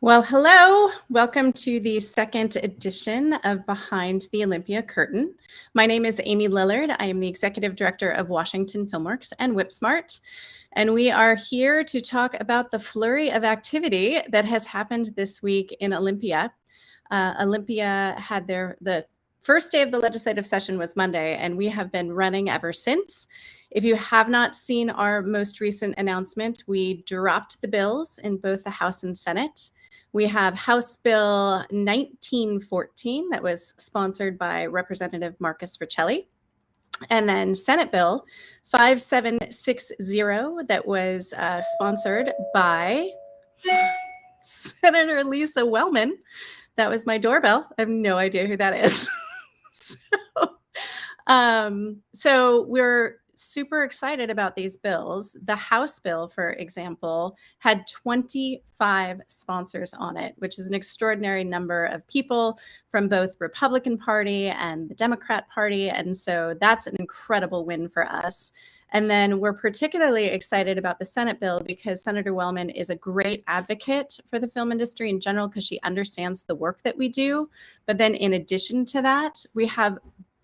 Well, hello. Welcome to the second edition of Behind the Olympia Curtain. My name is Amy Lillard. I am the Executive Director of Washington Filmworks and WhipSmart. And we are here to talk about the flurry of activity that has happened this week in Olympia. Olympia had the first day of the legislative session was Monday, and we have been running ever since. If you have not seen our most recent announcement, we dropped the bills in both the House and Senate. We have House Bill 1914 that was sponsored by Representative Marcus Riccelli, and then Senate Bill 5760 that was sponsored by Senator Lisa Wellman. That was my doorbell. I have no idea who that is. So we're super excited about these bills. The House bill, for example, had 25 sponsors on it, which is an extraordinary number of people from both Republican Party and the Democrat Party. And so that's an incredible win for us. And then we're particularly excited about the Senate bill because Senator Wellman is a great advocate for the film industry in general because she understands the work that we do. But then in addition to that, we have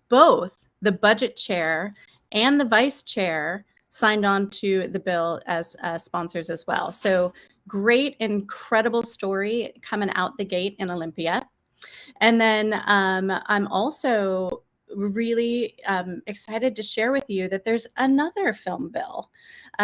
both the budget chair and the vice chair signed on to the bill as sponsors as well. So great, incredible story coming out the gate in Olympia. And then I'm also really excited to share with you that there's another film bill.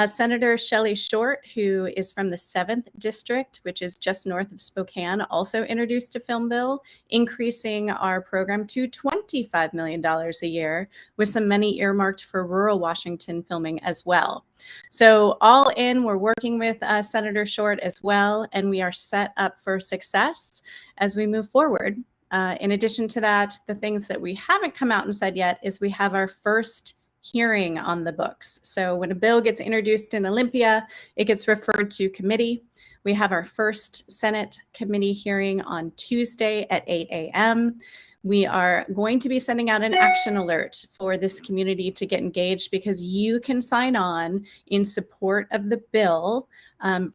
Senator Shelley Short, who is from the 7th District, which is just north of Spokane, also introduced a film bill, increasing our program to $25 million a year, with some money earmarked for rural Washington filming as well. So all in, we're working with Senator Short as well, and we are set up for success as we move forward. In addition to that, the things that we haven't come out and said yet is we have our first hearing on the books. So when a bill gets introduced in Olympia, it gets referred to committee. We have our first Senate committee hearing on Tuesday at 8 a.m. We are going to be sending out an action alert for this community to get engaged because you can sign on in support of the bill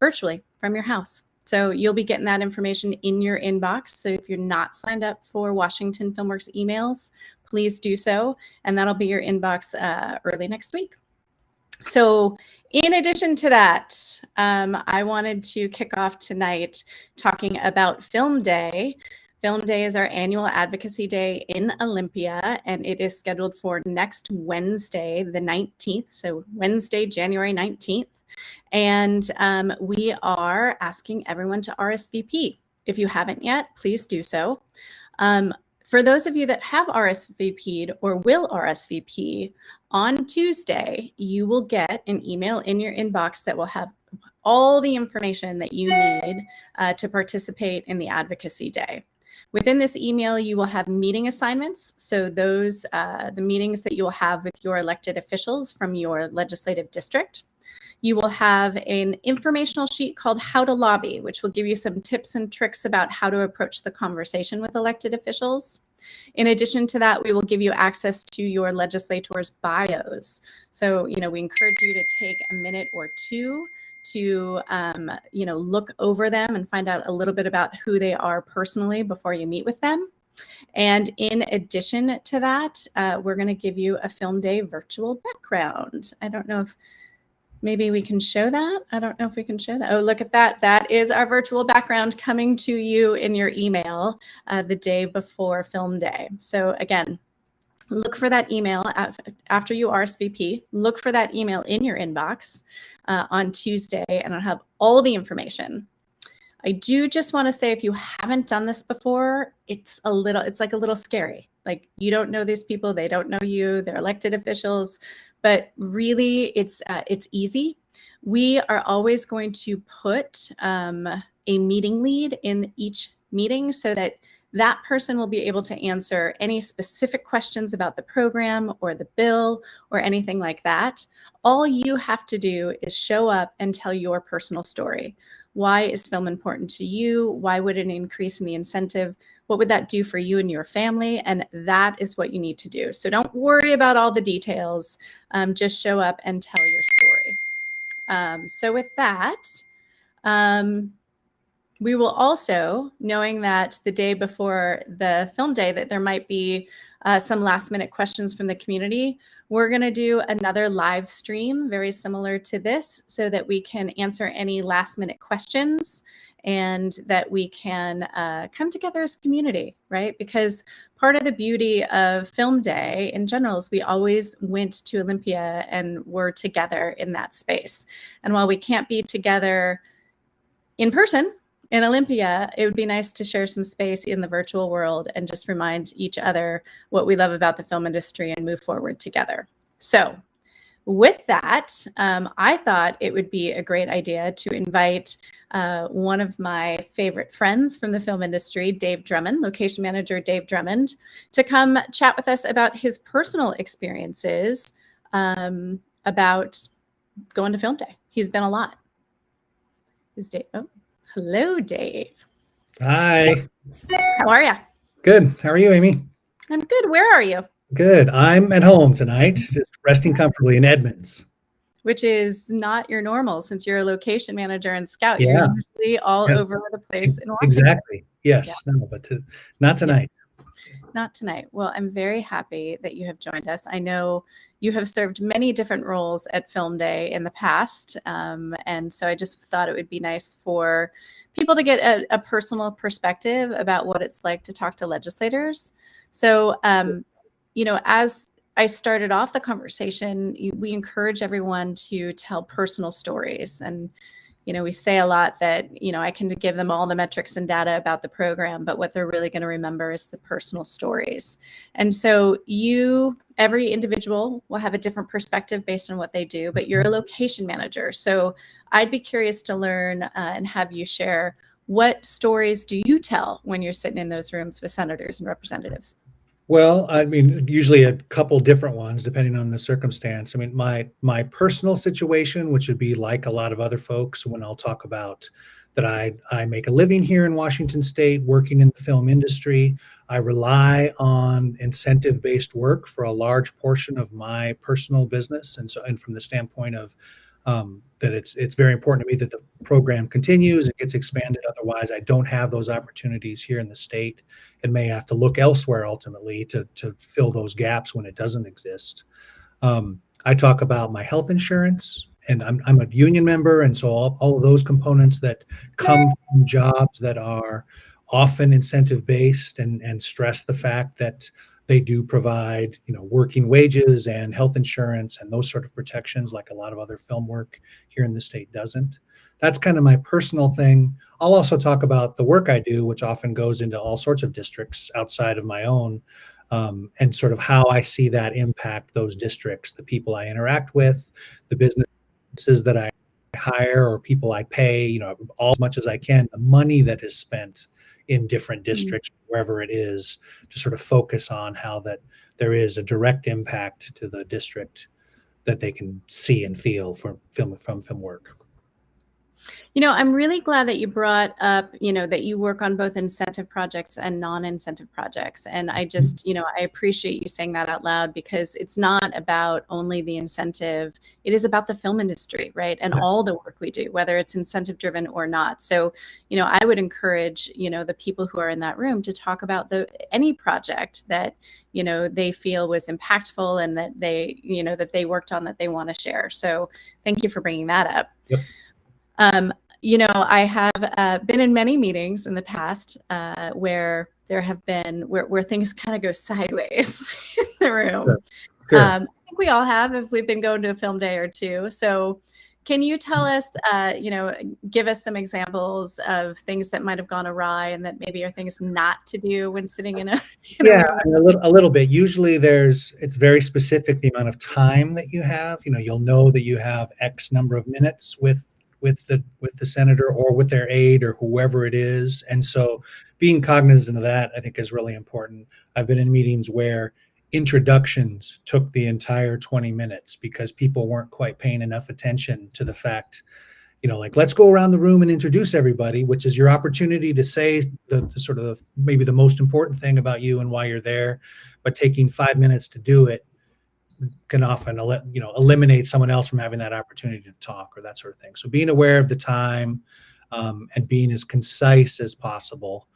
virtually from your house. So you'll be getting that information in your inbox. So if you're not signed up for Washington Filmworks emails, please do so. And that'll be your inbox early next week. So in addition to that, I wanted to kick off tonight talking about Film Day. Film Day is our annual advocacy day in Olympia, and it is scheduled for next Wednesday, the 19th. So Wednesday, January 19th. And we are asking everyone to RSVP. If you haven't yet, please do so. For those of you that have RSVP'd or will RSVP, on Tuesday, you will get an email in your inbox that will have all the information that you need to participate in the Advocacy Day. Within this email, you will have meeting assignments. So those, the meetings that you will have with your elected officials from your legislative district. You will have an informational sheet called How to Lobby, which will give you some tips and tricks about how to approach the conversation with elected officials. In addition to that, we will give you access to your legislators' bios. So, we encourage you to take a minute or two to, look over them and find out a little bit about who they are personally before you meet with them. And in addition to that, we're going to give you a Film Day virtual background. I don't know if maybe we can show that. I don't know if we can show that. Oh, look at that. That is our virtual background coming to you in your email the day before Film Day. So again, look for that email after you RSVP. Look for that email in your inbox on Tuesday, and I'll have all the information. I do just want to say, if you haven't done this before, it's like a little scary. Like, you don't know these people, they don't know you, they're elected officials, but really it's easy. We are always going to put a meeting lead in each meeting so that that person will be able to answer any specific questions about the program or the bill or anything like that. All you have to do is show up and tell your personal story. Why is film important to you? Why would an increase in the incentive? What would that do for you and your family? And that is what you need to do. So don't worry about all the details. Just show up and tell your story. So with that, We will also, knowing that the day before the film day that there might be some last minute questions from the community, we're going to do another live stream very similar to this so that we can answer any last minute questions and that we can come together as a community, right? Because part of the beauty of film day in general is we always went to Olympia and were together in that space. And while we can't be together in person in Olympia, it would be nice to share some space in the virtual world and just remind each other what we love about the film industry and move forward together. So with that, I thought it would be a great idea to invite one of my favorite friends from the film industry, Dave Drummond, location manager Dave Drummond, to come chat with us about his personal experiences about going to film day. He's been a lot. Is Dave? Oh, hello, Dave. Hi. How are you? Good. How are you, Amy? I'm good. Where are you? Good. I'm at home tonight, just resting comfortably in Edmonds. Which is not your normal since you're a location manager and scout. Yeah. You're usually all over the place in Washington. Exactly. Yes. Yeah. No, but not tonight. Yeah. Not tonight. Well, I'm very happy that you have joined us. I know you have served many different roles at Film Day in the past. And so I just thought it would be nice for people to get a personal perspective about what it's like to talk to legislators. So, as I started off the conversation, we encourage everyone to tell personal stories. And, we say a lot that, I can give them all the metrics and data about the program, but what they're really going to remember is the personal stories. And so every individual will have a different perspective based on what they do, but you're a location manager. So I'd be curious to learn and have you share, what stories do you tell when you're sitting in those rooms with senators and representatives? Well, I mean, usually a couple different ones depending on the circumstance. I mean, my personal situation, which would be like a lot of other folks, when I'll talk about that I make a living here in Washington State, working in the film industry. I rely on incentive-based work for a large portion of my personal business, and from the standpoint of that it's very important to me that the program continues and gets expanded. Otherwise, I don't have those opportunities here in the state and may have to look elsewhere ultimately to fill those gaps when it doesn't exist. I talk about my health insurance, and I'm a union member, and so all of those components that come from jobs that are often incentive-based and stress the fact that they do provide, working wages and health insurance and those sort of protections like a lot of other film work here in the state doesn't. That's kind of my personal thing. I'll also talk about the work I do, which often goes into all sorts of districts outside of my own, and sort of how I see that impact those districts, the people I interact with, the businesses that I hire or people I pay, all as much as I can, the money that is spent in different districts, wherever it is, to sort of focus on how that there is a direct impact to the district that they can see and feel from film work. I'm really glad that you brought up, that you work on both incentive projects and non-incentive projects. And I just, I appreciate you saying that out loud, because it's not about only the incentive. It is about the film industry, right? And all the work we do, whether it's incentive driven or not. So, I would encourage, the people who are in that room to talk about any project that, they feel was impactful and that they worked on that they want to share. So thank you for bringing that up. Yep. I have been in many meetings in the past where there have been where things kind of go sideways in the room. Sure. I think we all have if we've been going to a film day or two. So can you tell us, give us some examples of things that might have gone awry and that maybe are things not to do when sitting in a room? A little bit. Usually it's very specific, the amount of time that you have. You'll know that you have X number of minutes with the senator or with their aide or whoever it is. And so being cognizant of that, I think, is really important. I've been in meetings where introductions took the entire 20 minutes because people weren't quite paying enough attention to the fact, like, let's go around the room and introduce everybody, which is your opportunity to say the sort of maybe the most important thing about you and why you're there. But taking 5 minutes to do it can often, eliminate someone else from having that opportunity to talk or that sort of thing. So being aware of the time, and being as concise as possible.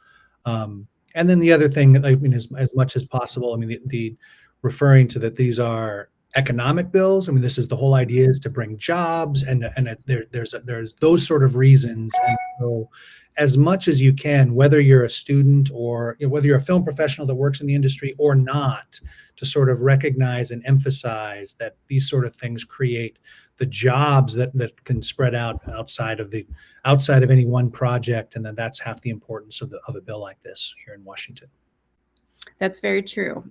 And then the other thing, I mean, as much as possible, I mean, the referring to that these are economic bills. I mean, this is the whole idea is to bring jobs, and there's those sort of reasons. And so, as much as you can, whether you're a student or whether you're a film professional that works in the industry or not, to sort of recognize and emphasize that these sort of things create the jobs that can spread out outside of any one project, and then that's half the importance of a bill like this here in Washington. That's very true.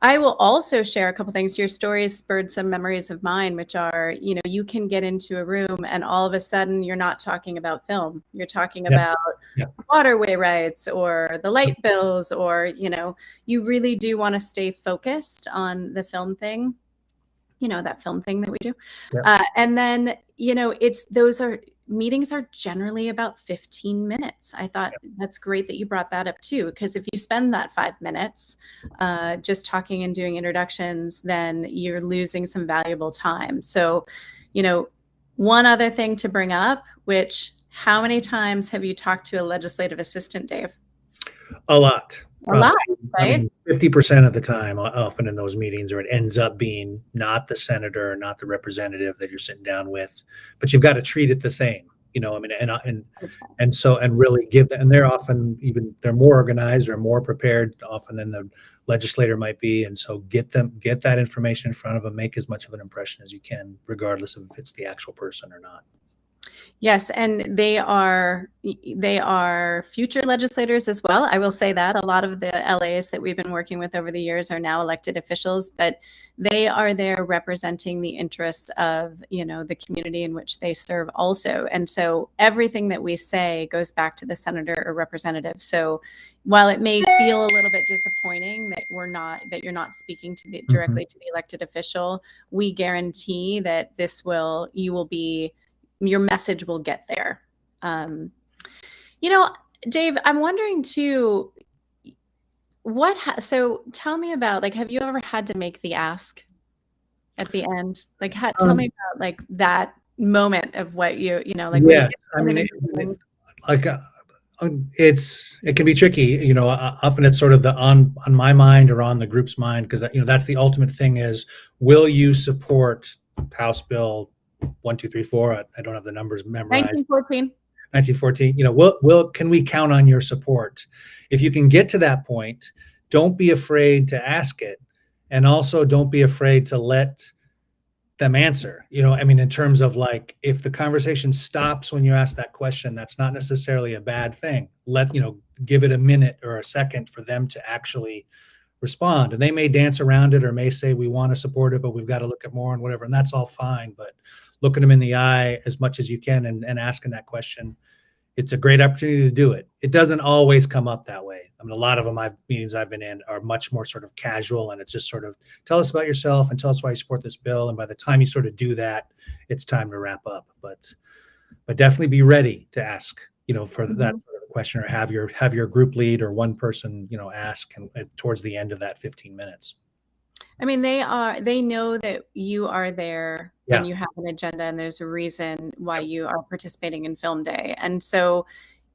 I will also share a couple things. Your stories spurred some memories of mine, which are, you can get into a room and all of a sudden you're not talking about film. You're talking about waterway rights or the light bills, or, you really do want to stay focused on the film thing, that film thing that we do. And then, meetings are generally about 15 minutes. I thought that's great that you brought that up too, because if you spend that 5 minutes just talking and doing introductions, then you're losing some valuable time. So, one other thing to bring up, how many times have you talked to a legislative assistant, Dave? A lot. A lot, right? I mean, 50% of the time, often in those meetings, or it ends up being not the senator, not the representative that you're sitting down with, but you've got to treat it the same, I mean, and really give them, and they're more organized or more prepared often than the legislator might be. And so get that information in front of them, make as much of an impression as you can, regardless of if it's the actual person or not. Yes, and they are future legislators as well. I will say that a lot of the LAs that we've been working with over the years are now elected officials, but they are there representing the interests of, the community in which they serve also. And so everything that we say goes back to the senator or representative. So while it may feel a little bit disappointing that you're not speaking to directly to the elected official, we guarantee that your message will get there. Dave, I'm wondering too, so tell me about, have you ever had to make the ask at the end? Tell me about that moment of what yes, I mean, it can be tricky, often it's sort of on my mind or on the group's mind, because that's the ultimate thing is, will you support House Bill 1234? I don't have the numbers memorized. 1914. Can we count on your support? If you can get to that point, don't be afraid to ask it, and also don't be afraid to let them answer. I mean, in terms of if the conversation stops when you ask that question, that's not necessarily a bad thing. Give it a minute or a second for them to actually respond, and they may dance around it or may say, we want to support it, but we've got to look at more and whatever, and that's all fine. But looking them in the eye as much as you can and asking that question, it's a great opportunity to do it. It doesn't always come up that way. I mean, a lot of them meetings I've been in are much more sort of casual, and it's just sort of, tell us about yourself and tell us why you support this bill. And by the time you sort of do that, it's time to wrap up. But definitely be ready to ask, for that sort of question, or have your group lead or one person, ask towards the end of that 15 minutes. I mean, they know that you are there and you have an agenda, and there's a reason why you are participating in Film Day. And so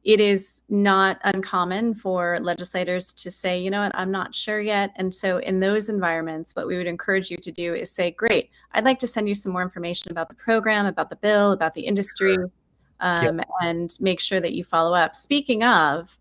it is not uncommon for legislators to say, you know what, I'm not sure yet. And so in those environments, what we would encourage you to do is say, great, I'd like to send you some more information about the program, about the bill, about the industry, and make sure that you follow up. Speaking of,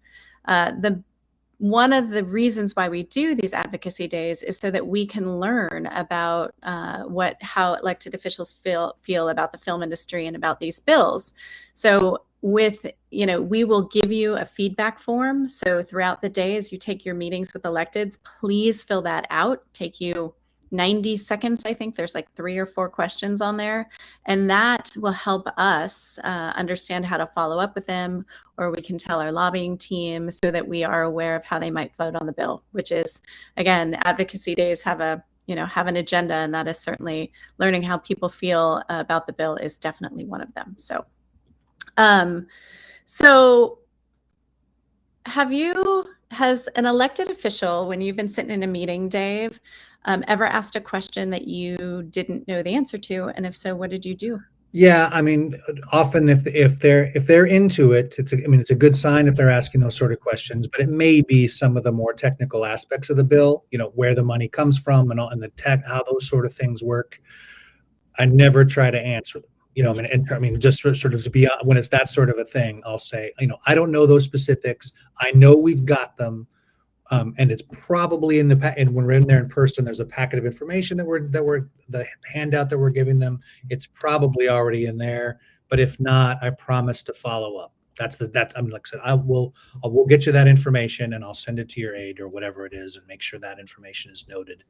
one of the reasons why we do these advocacy days is so that we can learn about how elected officials feel about the film industry and about these bills. So we will give you a feedback form. So throughout the day, as you take your meetings with electeds, please fill that out. Take you 90 seconds. I think there's 3 or 4 questions on there, and that will help us understand how to follow up with them, or we can tell our lobbying team so that we are aware of how they might vote on the bill, which is, again, advocacy days have an agenda, and that is certainly learning how people feel about the bill is definitely one of them. So has an elected official, when you've been sitting in a meeting, Dave, ever asked a question that you didn't know the answer to? And if so, what did you do? Yeah, I mean, often if they're into it, it's a good sign if they're asking those sort of questions. But it may be some of the more technical aspects of the bill, where the money comes from and all, and the tech, how those sort of things work. I never try to answer them. Just sort of to be when it's that sort of a thing, I'll say, I don't know those specifics. I know we've got them. And it's probably in and when we're in there in person, there's a packet of information that we're the handout that we're giving them. It's probably already in there, but if not, I promise to follow up. I'm like I said, I will get you that information and I'll send it to your aide or whatever it is and make sure that information is noted.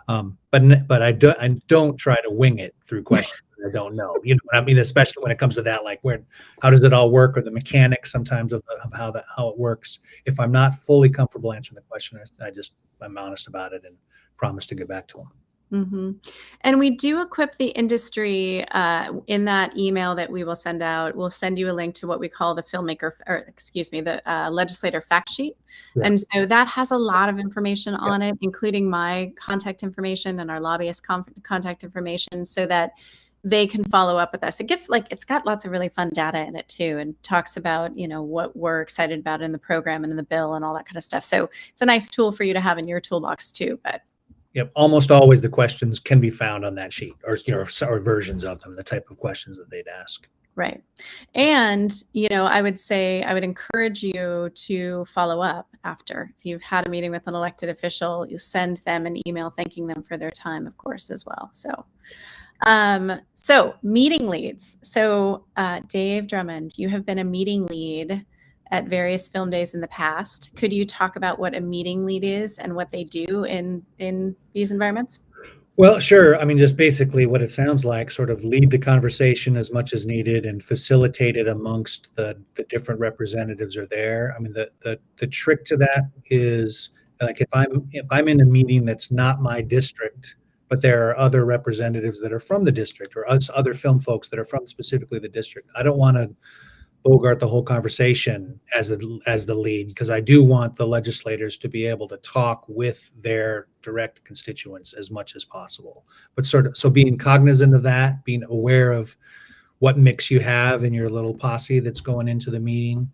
But I don't try to wing it through questions that I don't know. You know what I mean? Especially when it comes to that, like how does it all work, or the mechanics sometimes of how it works. If I'm not fully comfortable answering the question, I'm honest about it and promise to get back to them. Hmm. And we do equip the industry in that email that we will send out. We'll send you a link to what we call the the legislator fact sheet. Yeah. And so that has a lot of information on it, including my contact information and our lobbyist contact information, so that they can follow up with us. It's got lots of really fun data in it too, and talks about, what we're excited about in the program and in the bill and all that kind of stuff. So it's a nice tool for you to have in your toolbox too. But Yep. Almost always the questions can be found on that sheet, or versions of them, the type of questions that they'd ask. right. And, I would encourage you to follow up after. If you've had a meeting with an elected official, you send them an email thanking them for their time, of course, as well. So meeting leads. So, Dave Drummond, you have been a meeting lead at various film days in the past. Could you talk about what a meeting lead is and what they do in these environments? Well, sure. I mean, just basically what it sounds like, sort of lead the conversation as much as needed and facilitate it amongst the different representatives are there. I mean, the trick to that is, like, if I'm in a meeting that's not my district, but there are other representatives that are from the district, or other film folks that are from specifically the district, I don't want to bogart the whole conversation as the lead, because I do want the legislators to be able to talk with their direct constituents as much as possible. But so being cognizant of that, being aware of what mix you have in your little posse that's going into the meeting.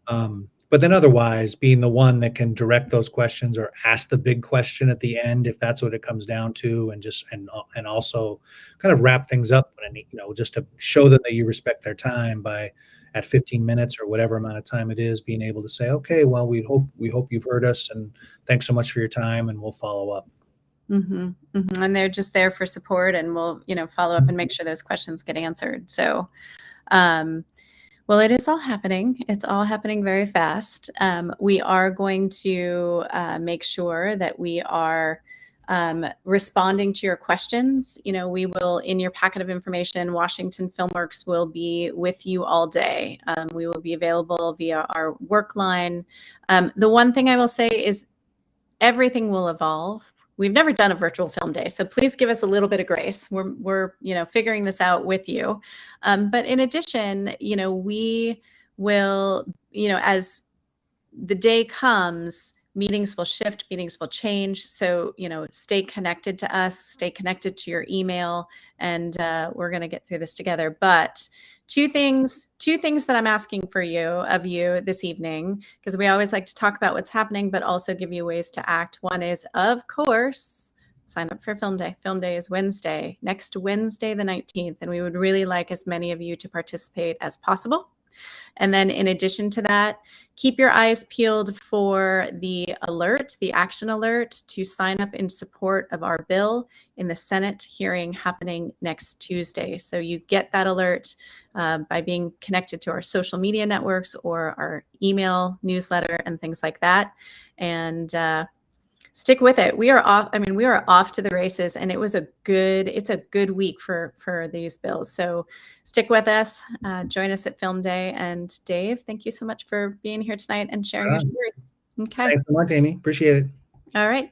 But then otherwise being the one that can direct those questions or ask the big question at the end, if that's what it comes down to, and also kind of wrap things up when I need, just to show them that you respect their time by at 15 minutes or whatever amount of time it is, being able to say, okay, well, we hope you've heard us and thanks so much for your time and we'll follow up. Mm-hmm, mm-hmm. And they're just there for support, and we'll, follow up and make sure those questions get answered. So, well, it is all happening. It's all happening very fast. We are going to make sure that we are responding to your questions. We will, in your packet of information, Washington Filmworks will be with you all day. We will be available via our work line. The one thing I will say is everything will evolve. We've never done a virtual film day, so please give us a little bit of grace. We're figuring this out with you. But in addition, we will, as the day comes, meetings will shift, meetings will change. So, stay connected to us, stay connected to your email, and we're going to get through this together. But two things that I'm asking of you this evening, because we always like to talk about what's happening, but also give you ways to act. One is, of course, sign up for Film Day. Film Day is next Wednesday, the 19th, and we would really like as many of you to participate as possible. And then in addition to that, keep your eyes peeled for the action alert to sign up in support of our bill in the Senate hearing happening next Tuesday. So you get that alert by being connected to our social media networks or our email newsletter and things like that. And stick with it. We are off to the races, and it's a good week for these bills. So stick with us, join us at Film Day. And Dave, thank you so much for being here tonight and sharing your story. Okay. Thanks so much, Amy. Appreciate it. All right.